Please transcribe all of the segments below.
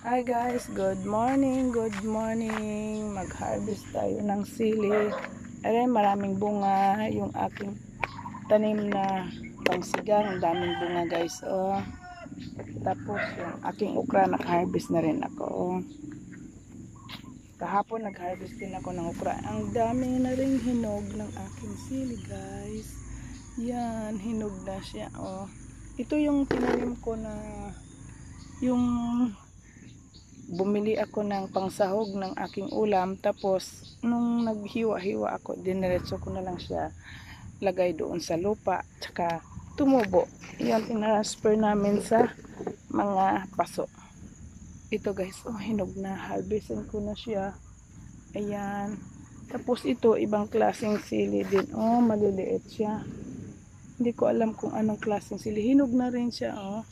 Hi guys, good morning, good morning. Mag-harvest tayo ng sili. Ayan, maraming bunga yung aking tanim na pangsigang. Daming bunga guys, oh. Tapos yung aking okra, nag-harvest na rin ako, oh. Kahapon nag-harvest din ako ng okra. Ang dami na rin hinog ng aking sili guys. Yan, hinog na siya, oh. Ito yung tinanim ko na yung bumili ako ng pangsahog ng aking ulam, tapos nung naghiwa-hiwa ako, diniretso ko na lang siya lagay doon sa lupa, tsaka tumubo. Yan, tinransfer namin sa mga paso. Ito guys, oh, hinog na, harvestin ko na siya. Ayan, tapos ito ibang klaseng sili din, oh, maliliit siya, hindi ko alam kung anong klaseng sili. Hinog na rin siya, oh.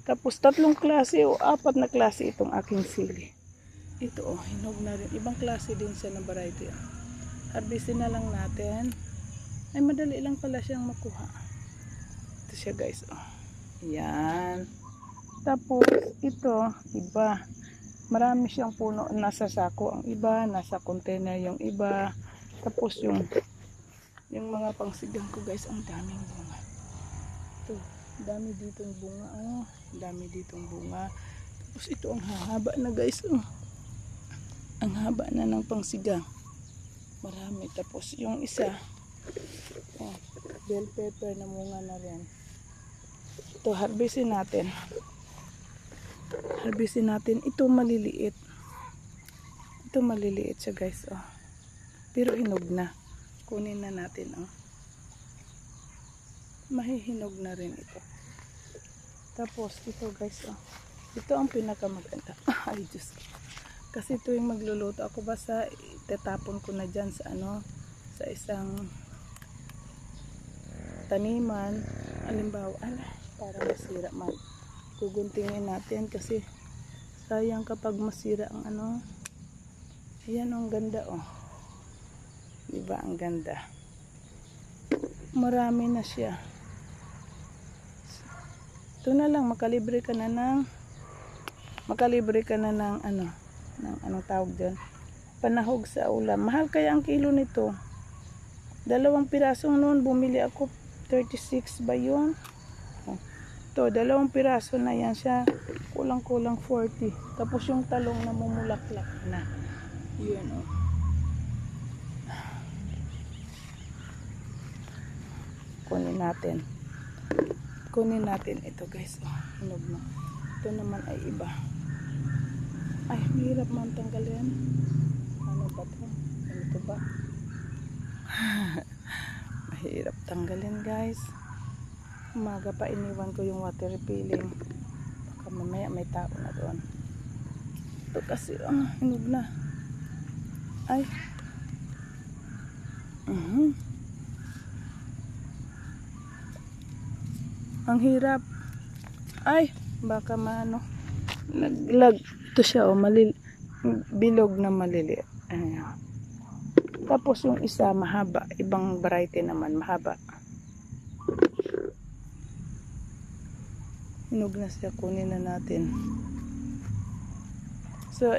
Tapos tatlong klase o apat na klase itong aking sili. Ito, oh, hinog na rin. Ibang klase din siya ng variety. Harvestin na lang natin. Ay, madali lang pala siyang makuha. Ito siya guys, oh. Yan. Tapos ito, iba. Marami siyang puno. Nasa sako ang iba, nasa container yung iba. Tapos yung mga pangsigang ko guys, ang daming bunga. Ito, dami ditong bunga, oh. Dami ditong bunga. Tapos ito ang hahaba na guys, oh. Ang haba na ng pangsigang. Marami. Tapos yung isa, oh, bell pepper na bunga na rin. Ito, harvestin natin. Harvestin natin. Ito maliliit. Ito maliliit siya guys, oh. Pero hinog na. Kunin na natin, oh. Mahihinog na rin ito. Tapos ito guys, oh. Ito ang pinakamaganda. Ay Diyos ko. Kasi ito yung magluluto ako, basta itatapon ko na dyan sa ano, sa isang taniman. Halimbawa, para masira man. Guguntingin natin kasi sayang kapag masira ang ano. Ayan, ang ganda, oh. Diba ang ganda? Marami na siya. Ito na lang, makalibre ka na ng ano, ng anong tawag dyan, panahog sa ulam. Mahal kaya ang kilo nito. 2 pirasong noon bumili ako, 36 ba yun? Oh. Ito, 2 piraso na yan siya, kulang-kulang 40. Tapos yung talong na mumulaklak na yun, oh. Kunin natin ito guys, oh, hinog na. Ito naman ay iba. Ay, hirap man tanggalin. Ano ba ito? Ano ba? Mahirap tanggalin guys. Umaga pa iniwan ko yung water refilling. Baka mamaya may tao na doon. Ito kasi, hinog na. Ay. Ang hirap. Ay, baka maano. Naglag. Ito siya, oh, bilog na maliliit. Ayan. Tapos yung isa mahaba. Ibang variety naman, mahaba. Hinog na siya. Kunin na natin. So,